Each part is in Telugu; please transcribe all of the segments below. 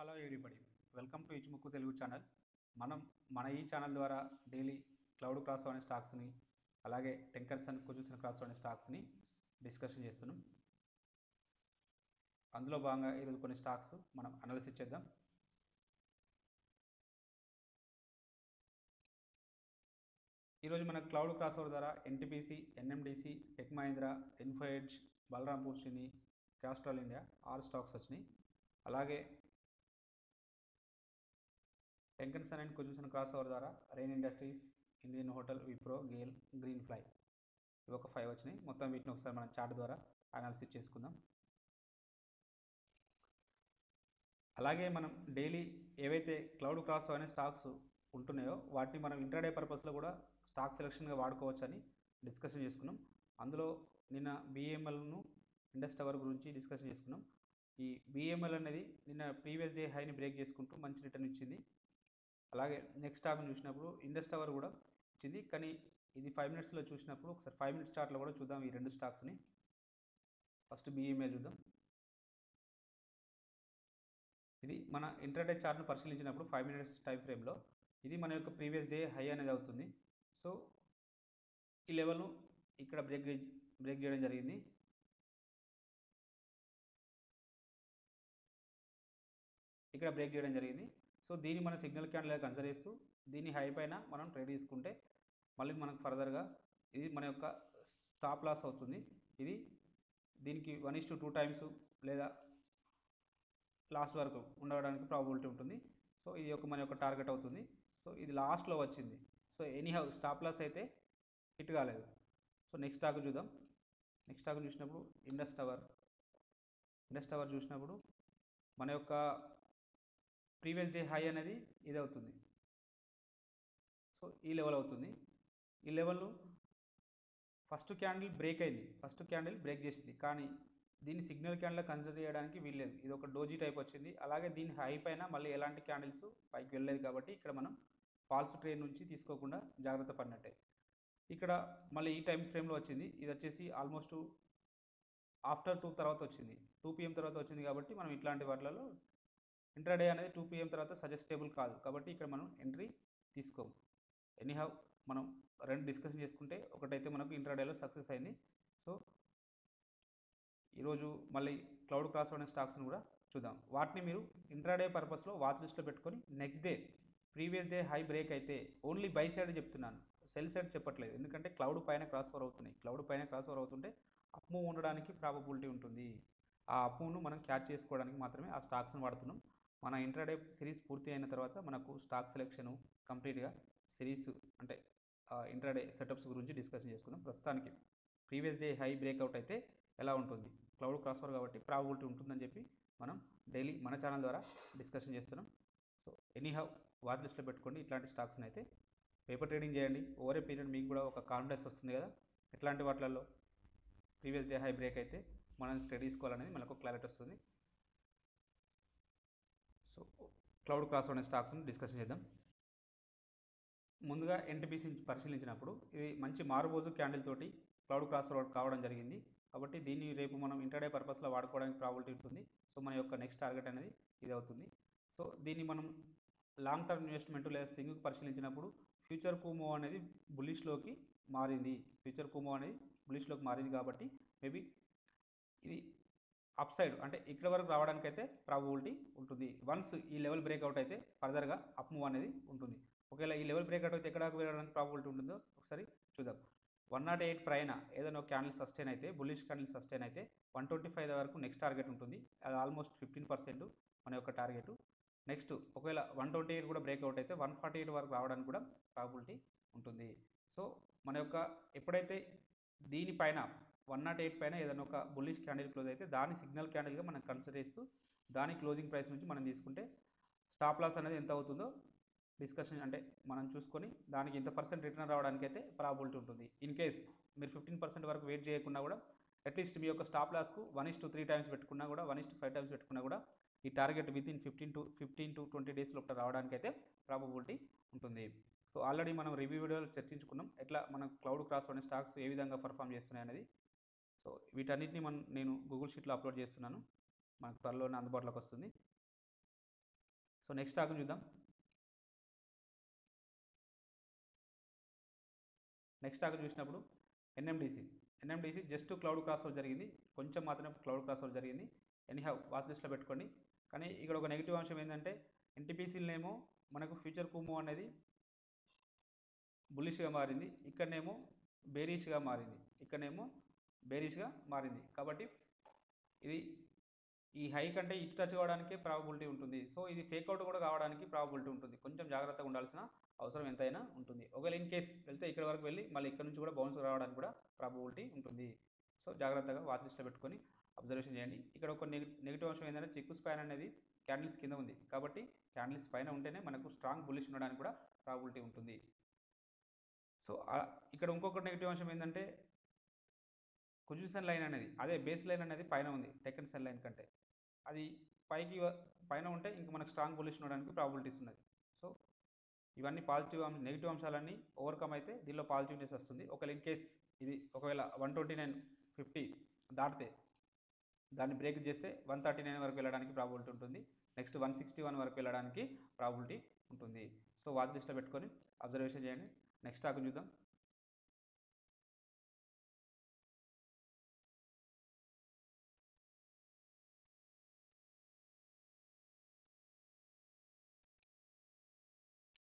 హలో ఎవ్రీబడి, వెల్కమ్ టు ఇచ్చుముక్కు తెలుగు ఛానల్. మన ఈ ఛానల్ ద్వారా డైలీ క్లౌడ్ క్రాస్ అనే స్టాక్స్ని, అలాగే టెంకర్సన్ కుజుసన్ క్రాస్ అనే స్టాక్స్ని డిస్కషన్ చేస్తున్నాం. అందులో భాగంగా ఈరోజు కొన్ని స్టాక్స్ మనం అనాలిసిస్ చేద్దాం. ఈరోజు మన క్లౌడ్ క్రాస్ ఓవర్ ద్వారా NTPC, NMDC, Tech Mahindra, Info Edge, Balrampur Chini, Castrol India 6 stocks వచ్చినాయి. అలాగే టెంకర్సన్ అండ్ కుజుసన్ క్రాస్ ఓవర్ ద్వారా Rain Industries, Indian Hotel, Wipro, GAIL, Greenply ఇవి ఒక 5 వచ్చినాయి. మొత్తం వీటిని ఒకసారి మనం చార్ట్ ద్వారా అనాలిసిస్ చేసుకుందాం. అలాగే మనం డైలీ ఏవైతే క్లౌడ్ క్రాస్ అనే స్టాక్స్ ఉంటున్నాయో వాటిని మనం ఇంట్రాడే పర్పస్లో కూడా స్టాక్ సెలెక్షన్గా వాడుకోవచ్చని డిస్కషన్ చేసుకున్నాం. అందులో నిన్న బిఎంఎల్ను, ఇండస్ టవర్ గురించి డిస్కషన్ చేసుకున్నాం. ఈ బిఎంఎల్ అనేది నిన్న ప్రీవియస్ డే హైని బ్రేక్ చేసుకుంటూ మంచి రిటర్న్ ఇచ్చింది. అలాగే నెక్స్ట్ స్టాక్ని చూసినప్పుడు ఇండస్ టవర్ కూడా వచ్చింది, కానీ ఇది 5 మినిట్స్లో చూసినప్పుడు ఒకసారి 5 మినిట్స్ చార్ట్లో కూడా చూద్దాం ఈ రెండు స్టాక్స్ని. ఫస్ట్ బిఎంఎల్ చూద్దాం. ఇది మన ఇంట్రాడే చార్ట్ను పరిశీలించినప్పుడు 5 మినిట్స్ టైం ఫ్రేమ్లో ఇది మన యొక్క ప్రీవియస్ డే హై అనేది అవుతుంది. సో ఈ లెవెల్ను ఇక్కడ బ్రేక్ చేయడం జరిగింది. సో దీన్ని మన సిగ్నల్ క్యాండిల్ కన్సిడర్ చేస్తూ దీన్ని హై పైన మనం ట్రేడ్ తీసుకుంటే మళ్ళీ మనకు ఫర్దర్గా ఇది మన యొక్క స్టాప్ లాస్ అవుతుంది. ఇది దీనికి 1:2 టైమ్స్ లేదా లాస్ట్ వరకు ఉండడానికి ప్రాబిలిటీ ఉంటుంది. సో ఇది మన యొక్క టార్గెట్ అవుతుంది. సో ఇది లాస్ట్లో వచ్చింది. సో ఎనీహౌ స్టాప్ లాస్ అయితే హిట్ కాలేదు. సో నెక్స్ట్ స్టాక్ చూద్దాం. నెక్స్ట్ స్టాక్ చూసినప్పుడు ఇండస్ టవర్ చూసినప్పుడు మన యొక్క ప్రీవియస్ డే హై అనేది ఇది అవుతుంది. సో ఈ లెవెల్ అవుతుంది. ఈ లెవెల్ ఫస్ట్ క్యాండిల్ బ్రేక్ చేసింది, కానీ దీన్ని సిగ్నల్ క్యాండిల్ కన్సిడర్ చేయడానికి వీల్లేదు. ఇది ఒక డోజీ టైప్ వచ్చింది. అలాగే దీని హై పైన మళ్ళీ ఎలాంటి క్యాండిల్స్ పైకి వెళ్ళలేదు, కాబట్టి ఇక్కడ మనం ఫాల్స్ ట్రేడ్ నుంచి తీసుకోకుండా జాగ్రత్త పడినట్టే. ఇక్కడ మళ్ళీ ఈ టైం ఫ్రేమ్లో వచ్చింది. ఇది వచ్చేసి ఆల్మోస్ట్ ఆఫ్టర్ 2 తర్వాత వచ్చింది, 2 PM తర్వాత వచ్చింది. కాబట్టి మనం ఇట్లాంటి వాటిలలో ఇంట్రాడే అనేది 2 PM తర్వాత సజెస్టబుల్ కాదు, కాబట్టి ఇక్కడ మనం ఎంట్రీ తీసుకోము. ఎనీహౌ మనం రెండు డిస్కషన్ చేసుకుంటే ఒకటైతే మనకు ఇంట్రాడేలో సక్సెస్ అయింది. సో ఈరోజు మళ్ళీ క్లౌడ్ క్రాస్ అనే స్టాక్స్ని కూడా చూద్దాం. వాటిని మీరు ఇంట్రాడే పర్పస్లో వాచ్ లిస్ట్లో పెట్టుకొని next day previous day high break అయితే ఓన్లీ బై సైడ్ చెప్తున్నాను, సెల్ సైడ్ చెప్పట్లేదు. ఎందుకంటే క్లౌడ్ పైన క్రాస్ ఓవర్ అవుతుంటే అప్ మూవ్ ఉండడానికి ప్రాబబిలిటీ ఉంటుంది. ఆ అప్ మూవ్ను మనం క్యాచ్ చేసుకోవడానికి మాత్రమే ఆ స్టాక్స్ని వాడుతున్నాం. మన ఇంట్రాడే సిరీస్ పూర్తి అయిన తర్వాత మనకు స్టాక్ సెలెక్షను కంప్లీట్గా సిరీస్ అంటే ఇంట్రాడే సెటప్స్ గురించి డిస్కషన్ చేసుకుందాం. ప్రస్తుతానికి ప్రీవియస్ డే హై బ్రేక్అవుట్ అయితే ఎలా ఉంటుంది, క్లౌడ్ క్రాస్ ఓవర్ కాబట్టి ప్రాబిలిటీ ఉంటుందని చెప్పి మనం డైలీ మన ఛానల్ ద్వారా డిస్కషన్ చేస్తున్నాం. సో ఎనీహౌ వాచ్ లిస్ట్లో పెట్టుకోండి. ఇట్లాంటి స్టాక్స్ని అయితే పేపర్ ట్రేడింగ్ చేయండి. ఓవర్ ఏ పీరియడ్ మీకు కూడా ఒక కాన్ఫిడెన్స్ వస్తుంది కదా, ఎట్లాంటి వాటిలలో ప్రీవియస్ డే హై బ్రేక్ అయితే మనం స్టడీ తీసుకోవాలనేది మనకు క్లారిటీ వస్తుంది. సో క్లౌడ్ క్రాస్ అనే స్టాక్స్ని డిస్కషన్ చేద్దాం. ముందుగా ఎన్టీపీసీ పరిశీలించినప్పుడు ఇది మంచి మారుబోజు క్యాండిల్ తోటి క్లౌడ్ క్రాస్ కావడం జరిగింది. కాబట్టి దీన్ని రేపు మనం ఇంటర్డే పర్పస్లో వాడుకోవడానికి ప్రాబిలిటీ ఉంటుంది. సో మన యొక్క నెక్స్ట్ టార్గెట్ అనేది ఇది అవుతుంది. సో దీన్ని మనం లాంగ్ టర్మ్ ఇన్వెస్ట్మెంట్ లేదా స్వింగ్కి పరిశీలించినప్పుడు ఫ్యూచర్ కూమో అనేది బులిష్లోకి మారింది. కాబట్టి మేబీ ఇది అప్ సైడ్ అంటే ఇక్కడ వరకు రావడానికి అయితే ప్రాబిలిటీ ఉంటుంది. వన్స్ ఈ లెవెల్ బ్రేక్అవుట్ అయితే ఫర్దర్గా అప్ మూవ్ అనేది ఉంటుంది. ఒకవేళ ఈ లెవెల్ బ్రేక్అవుట్ అయితే ఎక్కడ వెళ్ళడానికి ప్రాబిలిటీ ఉంటుందో ఒకసారి చూద్దాం. 108 పైన ఏదైనా ఒక క్యాండిల్ సస్టైన్ అయితే, బుల్లిష్ క్యాండిల్ సస్టైన్ అయితే 125 వరకు నెక్స్ట్ టార్గెట్ ఉంటుంది. అది ఆల్మోస్ట్ 15% మన యొక్క టార్గెట్. నెక్స్ట్ ఒకవేళ 128 కూడా బ్రేక్అవుట్ అయితే 148 వరకు రావడానికి కూడా ప్రాబిలిటీ ఉంటుంది. సో మన యొక్క ఎప్పుడైతే దీనిపైన 108 పైన ఏదైనా ఒక బుల్లిష్ క్యాండిల్ క్లోజ్ అయితే దాని సిగ్నల్ క్యాండిల్గా మనం కన్సిడర్ చేస్తూ దాని క్లోజింగ్ ప్రైస్ నుంచి మనం తీసుకుంటే స్టాప్ లాస్ అనేది ఎంత అవుతుందో డిస్కషన్ అంటే మనం చూసుకొని దానికి ఎంత పర్సెంట్ రిటర్న్ రావడానికి అయితే ప్రాబిలిటీ ఉంటుంది. ఇన్ కేస్ మీరు 15% వరకు వెయిట్ చేయకుండా కూడా అట్లీస్ట్ మీ యొక్క స్టాప్ లాస్కు 1:3 టైమ్స్ పెట్టుకున్నా కూడా 1:5 టైమ్స్ పెట్టుకున్నా కూడా ఈ టార్గెట్ వితిన్ 15 to 20 డేస్ లోపల రావడానికి అయితే ప్రాబబిలిటీ ఉంటుంది. సో ఆల్రెడీ మనం రివ్యూ వీడియోలో చర్చించుకున్నాం ఎట్లా మనం క్లౌడ్ క్రాస్ అనే స్టాక్స్ ఏ విధంగా పర్ఫామ్ చేస్తున్నాయి అనేది. సో వీటన్నిటిని నేను గూగుల్ షీట్లో అప్లోడ్ చేస్తున్నాను, మనకు త్వరలోనే అందుబాటులోకి వస్తుంది. సో నెక్స్ట్ స్టాక్ చూద్దాం. నెక్స్ట్ స్టాక్ చూసినప్పుడు NMDC just cloud cross over జరిగింది, కొంచెం మాత్రమే క్లౌడ్ క్రాస్ ఓవర్ జరిగింది. ఎనీహౌ వాచ్ లిస్ట్లో పెట్టుకోండి. కానీ ఇక్కడ ఒక నెగిటివ్ అంశం ఏంటంటే ఎన్టీపీసీలనేమో మనకు ఫ్యూచర్ కుమో అనేది బుల్లిష్గా మారింది, ఇక్కడనేమో బేరిష్గా మారింది. కాబట్టి ఇది ఈ హై కంటే ఇటు టచ్ కావడానికి ప్రాబబిలిటీ ఉంటుంది. సో ఇది ఫేక్అవుట్ కూడా కావడానికి ప్రాబబిలిటీ ఉంటుంది. కొంచెం జాగ్రత్తగా ఉండాల్సిన అవసరం ఎంతైనా ఉంటుంది. ఒకవేళ ఇన్ కేస్ వెళ్తే ఇక్కడ వరకు వెళ్ళి మళ్ళీ ఇక్కడ నుంచి కూడా బౌన్స్ రావడానికి కూడా ప్రాబబిలిటీ ఉంటుంది. సో జాగ్రత్తగా వాచ్ లిస్ట్లో పెట్టుకొని అబ్జర్వేషన్ చేయండి. ఇక్కడ ఒక నెగిటివ్ అంశం ఏంటంటే చిక్కు స్పాన్ అనేది క్యాండిల్స్ కింద ఉంది, కాబట్టి క్యాండిల్స్ పైన ఉంటేనే మనకు స్ట్రాంగ్ బుల్లిష్ ఉండడానికి కూడా ప్రాబబిలిటీ ఉంటుంది. సో ఇక్కడ ఇంకొక నెగిటివ్ అంశం ఏంటంటే కుజుసన్ లైన్ అనేది అదే బేస్ లైన్ అనేది పైన ఉంది టెకన్ సెల్ లైన్ కంటే, అది పైన ఉంటే ఇంకా మనకు స్ట్రాంగ్ బుల్లిష్ ఉండడానికి ప్రాబిలిటీస్ ఉన్నది. సో ఇవన్నీ నెగిటివ్ అంశాలన్నీ ఓవర్కమ్ అయితే దీనిలో పాజిటివ్నెస్ వస్తుంది. ఒకవేళ ఇన్ కేస్ ఇది ఒకవేళ 129.50 దాటితే దాన్ని బ్రేక్ చేస్తే 139 వరకు వెళ్ళడానికి ప్రాబిలిటీ ఉంటుంది. నెక్స్ట్ 161 వరకు వెళ్ళడానికి ప్రాబిలిటీ ఉంటుంది. సో వాచ్ లిస్ట్లో పెట్టుకొని అబ్జర్వేషన్ చేయండి. నెక్స్ట్ స్టాక్ చూద్దాం.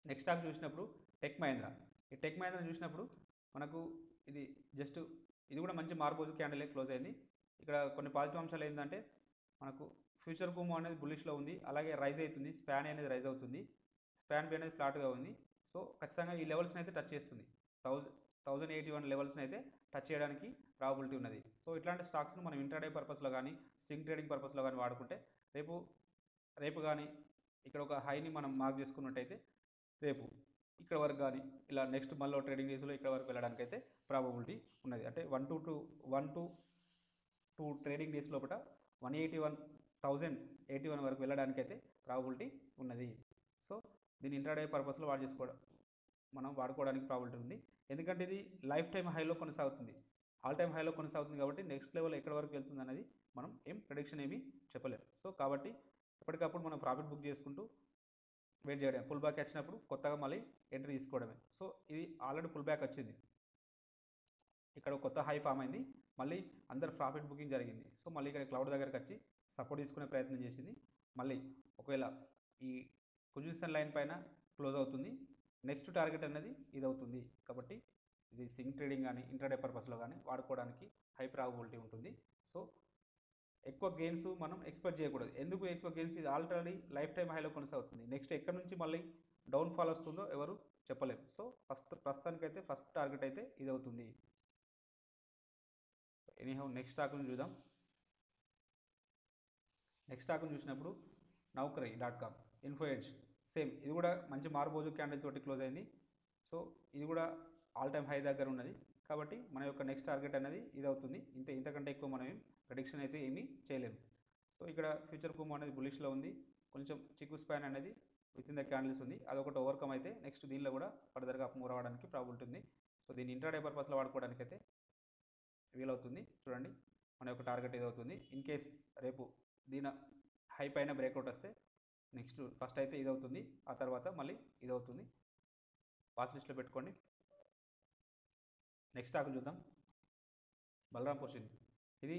నెక్స్ట్ స్టాక్ చూసినప్పుడు టెక్ మహేంద్ర. ఈ టెక్ మహేంద్ర చూసినప్పుడు మనకు ఇది జస్ట్ ఇది కూడా మంచి మార్బోజు క్యాండిల్ క్లోజ్ అయింది. ఇక్కడ కొన్ని పాజిటివ్ అంశాలు ఏంటంటే మనకు ఫ్యూచర్ కుమో అనేది బుల్లిష్లో ఉంది, అలాగే రైజ్ అవుతుంది, స్పాన్ అనేది రైజ్ అవుతుంది, స్పాన్ బి అనేది ఫ్లాట్గా ఉంది. సో ఖచ్చితంగా ఈ లెవెల్స్ని అయితే టచ్ చేస్తుంది. 1081 లెవెల్స్ని అయితే టచ్ చేయడానికి ప్రాబిలిటీ ఉన్నది. సో ఇట్లాంటి స్టాక్స్ను మనం ఇంట్రాడే పర్పస్లో కానీ స్వింగ్ ట్రేడింగ్ పర్పస్లో కానీ వాడుకుంటే రేపు కానీ ఇక్కడ ఒక హైని మనం మార్క్ చేసుకున్నట్టయితే రేపు ఇక్కడ వరకు కానీ ఇలా నెక్స్ట్ మళ్ళీ ట్రేడింగ్ డేస్లో ఇక్కడ వరకు వెళ్ళడానికి అయితే ప్రాబబిలిటీ ఉన్నది. అంటే 1 to 2 ట్రేడింగ్ డేస్ లోపల 181,081 వరకు వెళ్ళడానికి అయితే ప్రాబబిలిటీ ఉన్నది. సో దీన్ని ఇంట్రాడే పర్పస్లో మనం వాడుకోవడానికి ప్రాబిలిటీ ఉంది. ఎందుకంటే ఇది లైఫ్ టైం హైలో కొనసాగుతుంది, ఆల్ టైమ్ హైలో కొనసాగుతుంది. కాబట్టి నెక్స్ట్ లెవెల్ ఎక్కడ వరకు వెళ్తుంది అనేది మనం ప్రెడిక్షన్ ఏమీ చెప్పలేము. సో కాబట్టి ఎప్పటికప్పుడు మనం ప్రాఫిట్ బుక్ చేసుకుంటూ వెయిట్ చేయడం, పుల్ బ్యాక్ వచ్చినప్పుడు కొత్తగా మళ్ళీ ఎంట్రీ తీసుకోవడమే. సో ఇది ఆల్రెడీ పుల్ బ్యాక్ వచ్చింది, ఇక్కడ కొత్త హై ఫామ్ అయింది, మళ్ళీ అందరు ప్రాఫిట్ బుకింగ్ జరిగింది. సో మళ్ళీ ఇక్కడ క్లౌడ్ దగ్గరకు వచ్చి సపోర్ట్ తీసుకునే ప్రయత్నం చేసింది. మళ్ళీ ఒకవేళ ఈ పొజిషన్ లైన్ పైన క్లోజ్ అవుతుంది, నెక్స్ట్ టార్గెట్ అనేది ఇది అవుతుంది. కాబట్టి ఇది స్వింగ్ ట్రేడింగ్ కానీ ఇంట్రాడే పర్పస్లో కానీ వాడుకోవడానికి హై ప్రాబబిలిటీ ఉంటుంది. సో ఎక్కువ గెయిన్స్ మనం ఎక్స్పెక్ట్ చేయకూడదు. ఎందుకు ఎక్కువ గెయిన్స్? ఇది ఆల్రెడీ లైఫ్ టైం హైలో కొనసాగుతుంది, నెక్స్ట్ ఎక్కడి నుంచి మళ్ళీ డౌన్ఫాల్ వస్తుందో ఎవరు చెప్పలేము. సో ప్రస్తుతానికైతే ఫస్ట్ టార్గెట్ అయితే ఇది అవుతుంది. ఎనీహౌ నెక్స్ట్ స్టాక్ను చూద్దాం. నెక్స్ట్ స్టాక్ను చూసినప్పుడు Naukri.com, ఇన్ఫోఎడ్జ్. సేమ్ ఇది కూడా మంచి మార్బోజు క్యాండిల్ తోటి క్లోజ్ అయింది. సో ఇది కూడా ఆల్ టైమ్ హై దగ్గర ఉన్నది. కాబట్టి మన యొక్క నెక్స్ట్ టార్గెట్ అనేది ఇది అవుతుంది. ఇంతకంటే ఎక్కువ మనం ప్రెడిక్షన్ అయితే ఏమీ చేయలేము. సో ఇక్కడ ఫ్యూచర్ కుమో అనేది బులిష్లో ఉంది, కొంచెం చిక్కు స్పాన్ అనేది విత్ ఇన్ ద క్యాండిల్స్ ఉంది, అదొకటి ఓవర్కమ్ అయితే నెక్స్ట్ దీనిలో కూడా ఫర్దర్గా అప్ మూవ్ అవ్వడానికి ప్రాబిలిటీ ఉంది. సో దీన్ని ఇంట్రాడే పర్పస్లో వాడుకోవడానికి అయితే వీలవుతుంది. చూడండి మన యొక్క టార్గెట్ ఇది అవుతుంది. ఇన్ కేస్ రేపు దీని హై పైన బ్రేక్అవుట్ వస్తే నెక్స్ట్ ఫస్ట్ అయితే ఇది అవుతుంది, ఆ తర్వాత మళ్ళీ ఇది అవుతుంది. వాచ్ లిస్ట్లో పెట్టుకోండి. నెక్స్ట్ స్టాక్ చూద్దాం. బలరాంపూర్ సింగ్. ఇది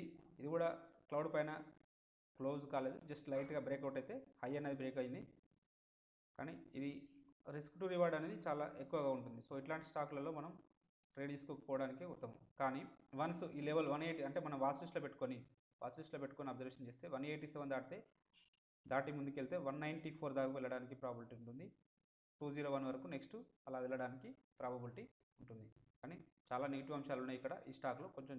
కూడా క్లౌడ్ పైన క్లోజ్ కాలేదు, జస్ట్ లైట్గా బ్రేక్అవుట్ అయితే హై అనేది బ్రేక్ అయింది. కానీ ఇది రిస్క్ టు రివార్డ్ అనేది చాలా ఎక్కువగా ఉంటుంది. సో ఇట్లాంటి స్టాక్లలో మనం ట్రేడ్ తీసుకోకపోవడానికి ఉత్తమం. కానీ వన్స్ ఈ లెవెల్ 180 అంటే మనం వాచ్ లిస్ట్లో పెట్టుకొని అబ్జర్వేషన్ చేస్తే 187 దాటి ముందుకెళ్తే 194 దాకా వెళ్ళడానికి ప్రాబిలిటీ ఉంటుంది. 201 వరకు నెక్స్ట్ అలా వెళ్ళడానికి ప్రాబబిలిటీ ఉంటుంది. కానీ చాలా నెగిటివ్ అంశాలు ఉన్నాయి ఇక్కడ. ఈ స్టాక్లో కొంచెం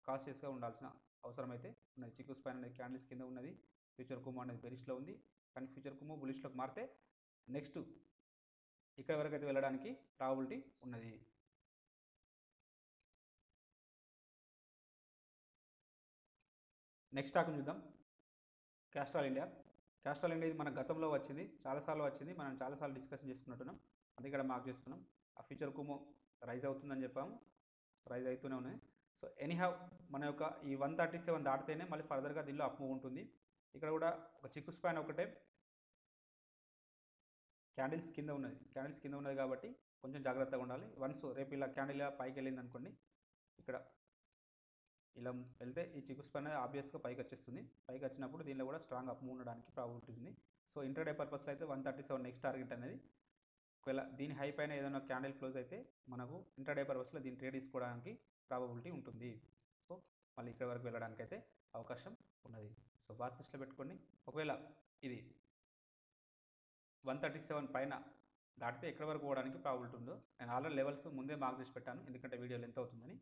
కాషియస్గా ఉండాల్సిన అవసరం అయితే ఉన్నది. చిక్కు స్పాన్ అనేది క్యాండిల్స్ కింద ఉన్నది, ఫ్యూచర్ కుమో అనేది బెరిష్లో ఉంది. కానీ ఫ్యూచర్ కుమో బులిష్లోకి మారితే నెక్స్ట్ ఇక్కడ వరకు అయితే వెళ్ళడానికి ప్రాబబిలిటీ ఉన్నది. నెక్స్ట్ స్టాక్ చూద్దాం. క్యాస్ట్రాల్ ఇండియా ఇది మన గతంలో వచ్చింది, చాలాసార్లు వచ్చింది, మనం చాలాసార్లు డిస్కషన్ చేసుకున్నట్టున్నాం, అది ఇక్కడ మార్క్ చేసుకున్నాం. ఆ ఫ్యూచర్ కుమో రైజ్ అవుతుందని చెప్పాము, రైజ్ అవుతూనే ఉన్నాయి. సో ఎనీహౌ మన యొక్క ఈ 137 దాటితేనే మళ్ళీ ఫర్దర్గా దీనిలో అప్ మూవ్ ఉంటుంది. ఇక్కడ కూడా ఒక చిక్కు స్పాన్ ఒకటే క్యాండిల్స్ కింద ఉన్నది, కాబట్టి కొంచెం జాగ్రత్తగా ఉండాలి. వన్స్ రేపు ఇలా క్యాండిల్ ఇలా పైకి వెళ్ళింది అనుకోండి, ఇక్కడ ఇలా వెళ్తే ఈ చిక్కు స్పైన్ అనేది ఆబ్వియస్గా పైకి వచ్చేస్తుంది. పైకి వచ్చినప్పుడు దీనిలో కూడా స్ట్రాంగ్ అప్ మూవ్ ఉండడానికి ప్రాబిలిటీ ఉంది. సో ఇంటర్డే పర్పస్లో అయితే 137 నెక్స్ట్ టార్గెట్ అనేది. ఒకవేళ దీని హై పైన ఏదైనా క్యాండిల్ క్లోజ్ అయితే మనకు ఇంటర్డే పర్పస్లో దీన్ని ట్రేడ్ తీసుకోవడానికి ప్రాబబిలిటీ ఉంటుంది. సో మళ్ళీ ఇక్కడ వరకు వెళ్ళడానికి అయితే అవకాశం ఉన్నది. సో వాచ్ లిస్ట్లో పెట్టుకోండి. ఒకవేళ ఇది 137 పైన దాటితే ఎక్కడి వరకు పోవడానికి ప్రాబిలిటీ ఉందో నేను ఆల్రెడీ లెవెల్స్ ముందే మార్క్ చేసి పెట్టాను, ఎందుకంటే వీడియో లెంత్ అవుతుందని.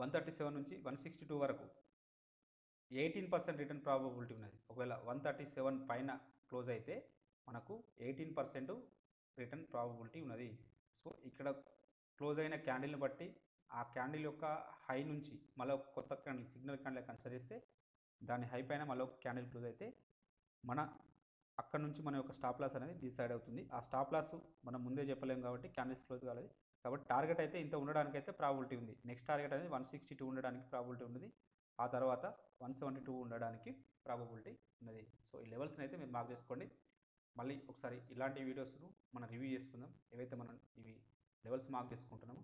137 నుంచి 162 వరకు 18% రిటర్న్ ప్రాబబిలిటీ ఉన్నది. ఒకవేళ 137 పైన క్లోజ్ అయితే మనకు 18% రిటర్న్ ప్రాబబిలిటీ ఉన్నది. సో ఇక్కడ క్లోజ్ అయిన క్యాండిల్ని బట్టి ఆ క్యాండిల్ యొక్క హై నుంచి మళ్ళీ ఒక కొత్త క్యాండిల్ సిగ్నల్ క్యాండిల్ కన్సిడర్ చేస్తే దాని హై పైన మళ్ళీ ఒక క్యాండిల్ క్లోజ్ అయితే మన అక్కడ నుంచి మన యొక్క స్టాప్ లాస్ అనేది డిసైడ్ అవుతుంది. ఆ స్టాప్ లాస్ మనం ముందే చెప్పలేము కాబట్టి క్యాండిల్స్ క్లోజ్ కాలేదు కాబట్టి టార్గెట్ అయితే ఇంత ఉండడానికి అయితే ప్రాబిలిటీ ఉంది. నెక్స్ట్ టార్గెట్ అనేది 162 ఉండడానికి ప్రాబిలిటీ ఉన్నది. ఆ తర్వాత 172 ఉండడానికి ప్రాబబిలిటీ ఉన్నది. సో ఈ లెవెల్స్ని అయితే మీరు మార్క్ చేసుకోండి. మళ్ళీ ఒకసారి ఇలాంటి వీడియోస్ను మనం రివ్యూ చేసుకుందాం. ఏవైతే మనం ఇవి లెవెల్స్ మార్క్ చేసుకుంటున్నామో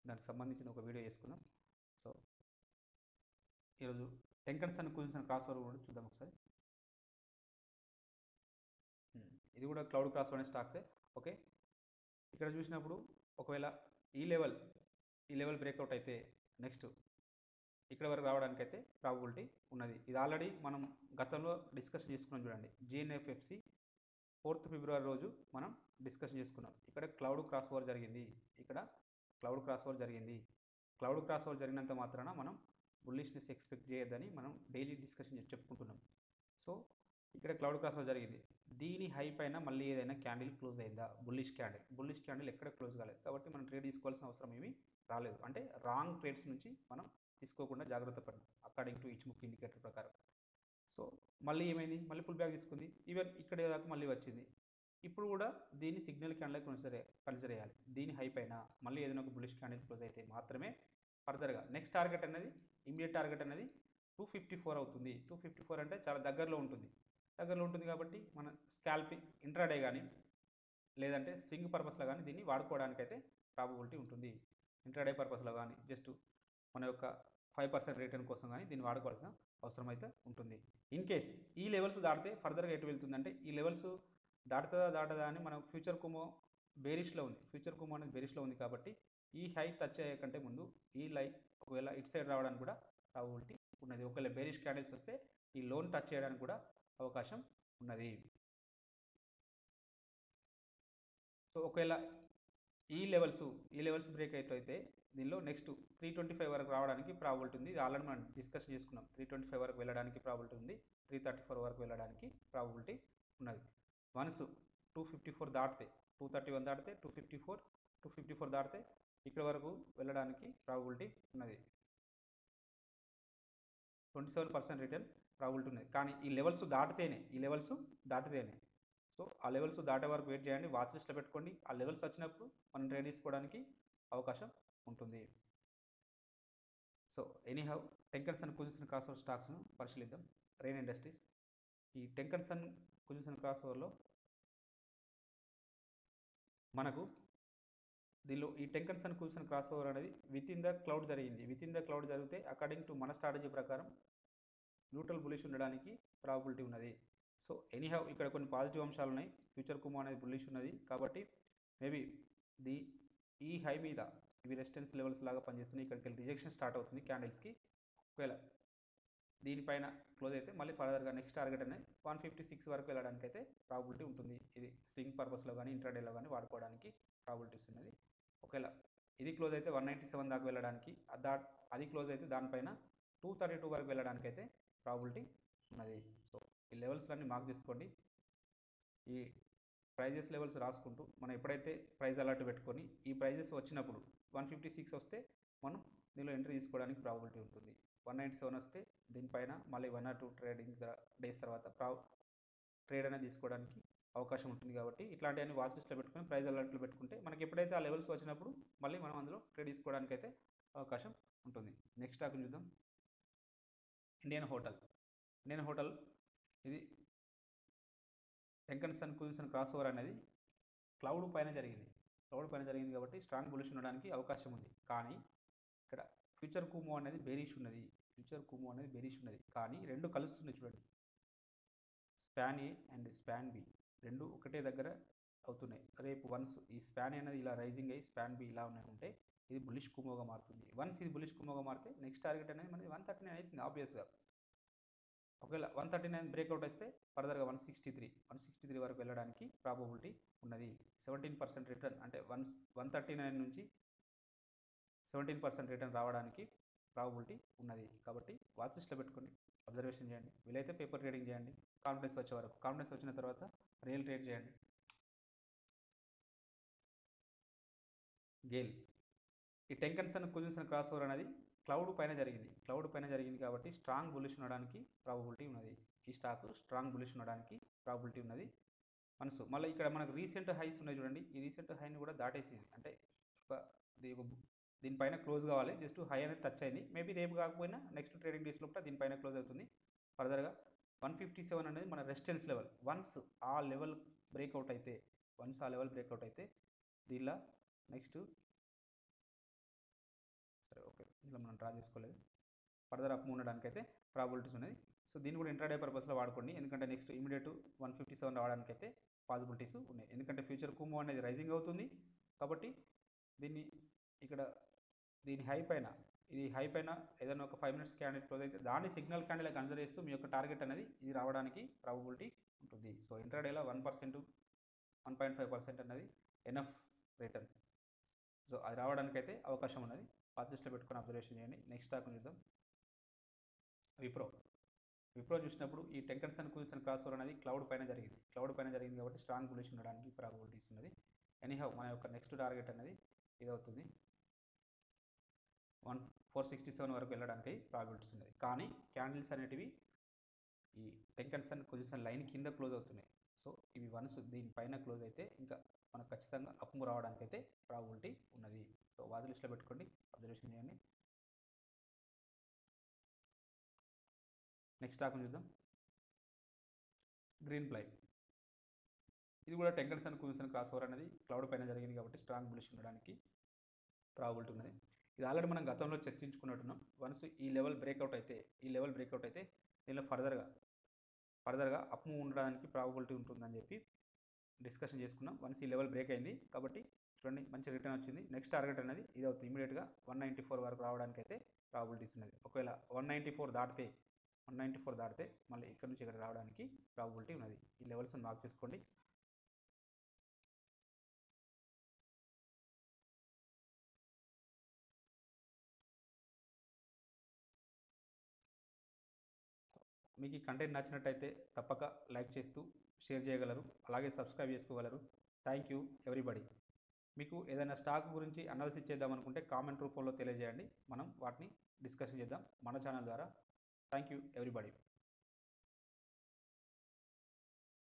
దానికి సంబంధించిన ఒక వీడియో చేసుకుందాం. సో ఈరోజు టెంకన్సన్ కుజిన్సన్ క్రాస్ ఓవర్ కూడా చూద్దాం ఒకసారి. ఇది కూడా క్లౌడ్ క్రాస్ ఓవర్ అనే స్టాక్సే. ఓకే, ఇక్కడ చూసినప్పుడు ఒకవేళ ఈ లెవెల్ బ్రేక్అవుట్ అయితే నెక్స్ట్ ఇక్కడ వరకు రావడానికి అయితే ప్రాబబిలిటీ ఉన్నది. ఇది ఆల్రెడీ మనం గతంలో డిస్కషన్ చేసుకున్నాం చూడండి. GNFFC 4th ఫిబ్రవరి రోజు మనం డిస్కషన్ చేసుకున్నాం. ఇక్కడ క్లౌడ్ క్రాస్ ఓవర్ జరిగింది. క్లౌడ్ క్రాస్ ఓవర్ జరిగినంత మాత్రాన మనం బుల్లిష్నెస్ ఎక్స్పెక్ట్ చేయొద్దని మనం డైలీ డిస్కషన్ చెప్పుకుంటున్నాం. సో ఇక్కడ క్లౌడ్ క్రాస్ ఓవర్ జరిగింది. దీని హై పైన మళ్ళీ ఏదైనా క్యాండిల్ క్లోజ్ అయిందా? బుల్లిష్ క్యాండిల్ ఎక్కడ క్లోజ్ కాలేదు కాబట్టి మనం ట్రేడ్ తీసుకోవాల్సిన అవసరం ఏమీ రాలేదు. అంటే రాంగ్ ట్రేడ్స్ నుంచి మనం తీసుకోకుండా జాగ్రత్త పడడం according to each book indicator ప్రకారం. సో మళ్ళీ ఏమైంది, మళ్ళీ పుల్ బ్యాక్ తీసుకుంది. ఈవెన్ ఇక్కడ దాకా మళ్ళీ వచ్చింది. ఇప్పుడు కూడా దీన్ని సిగ్నల్ క్యాండిల్ కన్సిడర్ చేయాలి. దీని హై పైన మళ్ళీ ఏదైనా ఒక బుల్లిష్ క్యాండిల్ క్లోజ్ అయితే మాత్రమే ఫర్దర్గా నెక్స్ట్ టార్గెట్ అనేది ఇమీడియట్ టార్గెట్ అనేది 254 అవుతుంది. 254 అంటే చాలా దగ్గరలో ఉంటుంది కాబట్టి మన స్కాల్పింగ్ ఇంట్రాడే కానీ లేదంటే స్వింగ్ పర్పస్లో కానీ దీన్ని వాడుకోవడానికి అయితే ప్రాబబిలిటీ ఉంటుంది. ఇంట్రాడే పర్పస్లో కానీ జస్ట్ మన యొక్క 5% రిటర్న్ కోసం కానీ దీన్ని వాడుకోవాల్సిన అవసరం అయితే ఉంటుంది. ఇన్ కేస్ ఈ లెవెల్స్ దాటితే ఫర్దర్గా ఎటు వెళ్తుందంటే ఈ లెవెల్స్ దాటదా అని మనం ఫ్యూచర్ కుమో బేరిష్లో ఉంది కాబట్టి ఈ హై టచ్ అయ్యే కంటే ముందు ఈ లైన్ ఒకవేళ ఇటు సైడ్ రావడానికి కూడా ప్రాబబిలిటీ ఉన్నది. ఒకవేళ బేరిష్ క్యాండిల్స్ వస్తే ఈ లోన్ టచ్ చేయడానికి కూడా అవకాశం ఉన్నది. సో ఒకవేళ ఈ లెవెల్స్ బ్రేక్ అయితే దీనిలో నెక్స్ట్ 325 వరకు రావడానికి ప్రాబిలిటీ ఉంది. ఇది ఆల్రెడీ మనం డిస్కషన్ చేసుకున్నాం. 325 వరకు వెళ్ళడానికి ప్రాబిలిటీ ఉంది. 334 వరకు వెళ్ళడానికి ప్రాబిలిటీ ఉన్నది. వన్స్ 254 దాటితే 231 దాటితే 254 దాటితే ఇక్కడ వరకు వెళ్ళడానికి ప్రాబిలిటీ ఉన్నది. 27% రిటర్న్ ప్రాబిలిటీ ఉన్నది. కానీ ఈ లెవెల్స్ దాటితేనే సో ఆ లెవెల్స్ దాటే వరకు వెయిట్ చేయండి. వాచ్ లిస్ట్లో పెట్టుకోండి. ఆ లెవెల్స్ వచ్చినప్పుడు మనం ట్రేడ్ తీసుకోవడానికి అవకాశం ఉంటుంది. సో ఎనీహౌ టెంకన్సన్ కుజిన్సన్ క్రాస్ ఓవర్ స్టాక్స్ను పరిశీలిద్దాం. రెయిన్ ఇండస్ట్రీస్ ఈ టెంకన్సన్ కుజిన్సన్ క్రాస్ ఓవర్లో మనకు దీనిలో ఈ టెంకన్సన్ కుజిన్సన్ క్రాస్ ఓవర్ అనేది విత్ ఇన్ ద క్లౌడ్ జరిగితే అకార్డింగ్ టు మన స్ట్రాటజీ ప్రకారం న్యూట్రల్ బులిష్ ఉండడానికి ప్రాబిలిటీ ఉన్నది. సో ఎనీహౌ ఇక్కడ కొన్ని పాజిటివ్ అంశాలు ఉన్నాయి. ఫ్యూచర్ కుమో అనేది బుల్లిష్ ఉన్నది కాబట్టి మేబీ ఈ హై మీద ఇవి రెసిస్టెన్స్ లెవెల్స్ లాగా పనిచేస్తున్నాయి. ఇక్కడికి వెళ్ళి రిజెక్షన్ స్టార్ట్ అవుతుంది క్యాండిల్స్కి. ఒకవేళ దీనిపైన క్లోజ్ అయితే మళ్ళీ ఫర్దర్గా నెక్స్ట్ టార్గెట్ అనేది 156 వరకు వెళ్ళడానికి అయితే ప్రాబిలిటీ ఉంటుంది. ఇది స్వింగ్ పర్పస్లో కానీ ఇంట్రాడేలో కానీ వాడుకోవడానికి ప్రాబిలిటీస్ ఉన్నది. ఒకవేళ ఇది క్లోజ్ అయితే 197 దాకా వెళ్ళడానికి, అది క్లోజ్ అయితే దానిపైన 232 వరకు వెళ్ళడానికి అయితే ప్రాబిలిటీ ఉన్నది. సో ఈ లెవెల్స్ అన్నీ మార్క్ చేసుకోండి. ఈ ప్రైజెస్ లెవెల్స్ రాసుకుంటూ మనం ఎప్పుడైతే ప్రైస్ అలర్ట్ పెట్టుకొని ఈ ప్రైజెస్ వచ్చినప్పుడు 156 వస్తే మనం దీనిలో ఎంట్రీ తీసుకోవడానికి ప్రాబిలిటీ ఉంటుంది. 197 వస్తే దీనిపైన మళ్ళీ 1 or 2 ట్రేడింగ్ డేస్ తర్వాత ట్రేడ్ అనేది తీసుకోవడానికి అవకాశం ఉంటుంది. కాబట్టి ఇట్లాంటివన్నీ వాచ్ లిస్ట్లో పెట్టుకొని ప్రైస్ అలర్ట్లో పెట్టుకుంటే మనకి ఎప్పుడైతే ఆ లెవెల్స్ వచ్చినప్పుడు మళ్ళీ మనం అందులో ట్రేడ్ తీసుకోవడానికి అయితే అవకాశం ఉంటుంది. నెక్స్ట్ స్టాక్ చూద్దాం. ఇండియన్ హోటల్ ఇది టెంకన్సన్ కుజిన్సన్ క్రాస్ ఓవర్ అనేది క్లౌడ్ పైన జరిగింది కాబట్టి స్ట్రాంగ్ బులిష్ ఉండడానికి అవకాశం ఉంది. కానీ ఇక్కడ ఫ్యూచర్ కుమో అనేది బేరిష్ ఉన్నది. కానీ రెండు కలుస్తున్నాయి చూడండి, span A and span B రెండు ఒకటే దగ్గర అవుతున్నాయి. రేపు వన్స్ ఈ స్పాన్ ఏ అనేది ఇలా రైజింగ్ అయ్యి స్పాన్ బి ఇలా ఉంటే ఇది బులిష్ కుమోగా మారుతుంది. వన్స్ ఇది బులిష్ కుమోగా మారితే నెక్స్ట్ టార్గెట్ అనేది మనది 139 అవుతుంది ఆబ్వియస్గా. ఒకవేళ 139 బ్రేక్అవుట్ వస్తే ఫర్దర్గా 163 వరకు వెళ్ళడానికి ప్రాబబిలిటీ ఉన్నది. 17% రిటర్న్ అంటే 139 నుంచి 17% రిటర్న్ రావడానికి ప్రాబబిలిటీ ఉన్నది. కాబట్టి వాచ్ లిస్ట్లో పెట్టుకొని అబ్జర్వేషన్ చేయండి. వీలైతే పేపర్ ట్రేడింగ్ చేయండి కాన్ఫిడెన్స్ వచ్చే వరకు. కాన్ఫిడెన్స్ వచ్చిన తర్వాత రియల్ ట్రేడ్ చేయండి. గేల్ ఈ టెంకన్సన్ కుజిన్సన్ క్రాస్ ఓవర్ అనేది క్లౌడ్ పైన జరిగింది కాబట్టి స్ట్రాంగ్ బులిష్ ఉండడానికి ప్రాబబిలిటీ ఉన్నది. ఈ స్టాక్ స్ట్రాంగ్ బులిష్ ఉండడానికి ప్రాబబిలిటీ ఉన్నది. మళ్ళీ ఇక్కడ మనకు రీసెంట్ హైస్ ఉన్నాయి చూడండి, ఈ రీసెంట్ హైని కూడా దాటేసింది. అంటే దీనిపైన క్లోజ్ కావాలి, జస్ట్ హై అనేది టచ్ అయింది. మేబీ రేపు కాకపోయినా నెక్స్ట్ ట్రేడింగ్ డేస్ లోపల దీనిపైన క్లోజ్ అవుతుంది. ఫర్దర్గా 157 అనేది మన రెసిస్టెన్స్ లెవెల్. వన్స్ ఆ లెవెల్ బ్రేక్అవుట్ అయితే దీనిలో నెక్స్ట్ సరే ఓకే ఇలా మనం డ్రా చేసుకోలేదు. ఫర్దర్ అప్ ఉండడానికి అయితే ప్రాబిలిటీస్ ఉన్నాయి. సో దీన్ని కూడా ఇంట్రాడే పర్పస్లో వాడుకోండి. ఎందుకంటే నెక్స్ట్ ఇమీడియట్ 157 రావడానికి అయితే పాసిబిలిటీస్ ఉన్నాయి. ఎందుకంటే ఫ్యూచర్ కుమో అనేది రైజింగ్ అవుతుంది కాబట్టి దీని హై పైన ఏదైనా ఒక 5 మినిట్స్ క్యాండిల్ క్లోజ్ అయితే దాన్ని సిగ్నల్ క్యాండిల్ కన్సిడర్ చేస్తూ మీ యొక్క టార్గెట్ అనేది ఇది రావడానికి ప్రాబబిలిటీ ఉంటుంది. సో ఇంట్రాడేలో 1%, 1.5% అనేది ఎనఫ్ రిటర్న్. సో అది రావడానికి అయితే అవకాశం ఉన్నది. వాచ్ లిస్ట్లో పెట్టుకొని అబ్జర్వేషన్ చేయండి. నెక్స్ట్ స్టాక్ చూద్దాం. విప్రో చూసినప్పుడు ఈ టెంకన్సన్ కుజిన్సన్ క్రాస్ ఓవర్ అనేది క్లౌడ్ పైన జరిగింది కాబట్టి స్ట్రాంగ్ బులిష్ ఉండడానికి ప్రాబబిలిటీస్ ఉన్నది. ఎనీహౌ మన యొక్క నెక్స్ట్ టార్గెట్ అనేది ఇది అవుతుంది. 467 వరకు వెళ్ళడానికి ప్రాబబిలిటీస్ ఉన్నది. కానీ క్యాండిల్స్ అనేటివి ఈ టెంకన్సన్ కుజిన్సన్ లైన్ కింద క్లోజ్ అవుతున్నాయి. సో ఇవి వన్స్ దీనిపైన క్లోజ్ అయితే ఇంకా మనకు ఖచ్చితంగా అప్ మూవ్ రావడానికి అయితే ప్రాబబిలిటీ ఉన్నది. సో వాచ్ లిస్ట్లో పెట్టుకోండి, అబ్జర్వేషన్ చేయండి. నెక్స్ట్ స్టాక్ చూద్దాం. గ్రీన్ ప్లై ఇది కూడా టెంకన్సన్ కుజిన్సన్ క్రాస్ ఓవర్ అనేది క్లౌడ్ పైన జరిగింది కాబట్టి స్ట్రాంగ్ బులిష్ ఉండడానికి ప్రాబబిలిటీ ఉన్నది. ఇది ఆల్రెడీ మనం గతంలో చర్చించుకున్నట్టున్నాం. వన్స్ ఈ లెవెల్ బ్రేక్అవుట్ అయితే దీనిలో ఫర్దర్గా అప్ మూవ్ ఉండడానికి ప్రాబబిలిటీ ఉంటుందని చెప్పి డిస్కషన్ చేసుకున్నాం. వన్స్ ఈ లెవెల్ బ్రేక్ అయింది కాబట్టి చూడండి మంచి రిటర్న్ వచ్చింది. నెక్స్ట్ టార్గెట్ అనేది ఇది అవుతుంది. ఇమీడియట్గా 194 వరకు రావడానికి అయితే ప్రాబబిలిటీస్ ఉన్నది. ఒకవేళ 194 దాటితే మళ్ళీ ఇక్కడ నుంచి ఇక్కడ రావడానికి ప్రాబబిలిటీ ఉన్నది. ఈ లెవెల్స్ మార్క్ చేసుకోండి. మీకు ఈ కంటెంట్ నచ్చినట్టయితే తప్పక లైక్ చేస్తూ షేర్ చేయగలరు, అలాగే సబ్స్క్రైబ్ చేసుకోగలరు. Thank you everybody. మీకు ఏదైనా స్టాక్ గురించి అనాలిసిస్ చేద్దాం అనుకుంటే కామెంట్ రూపంలో తెలియజేయండి, మనం వాటిని డిస్కషన్ చేద్దాం మన ఛానల్ ద్వారా. Thank you everybody.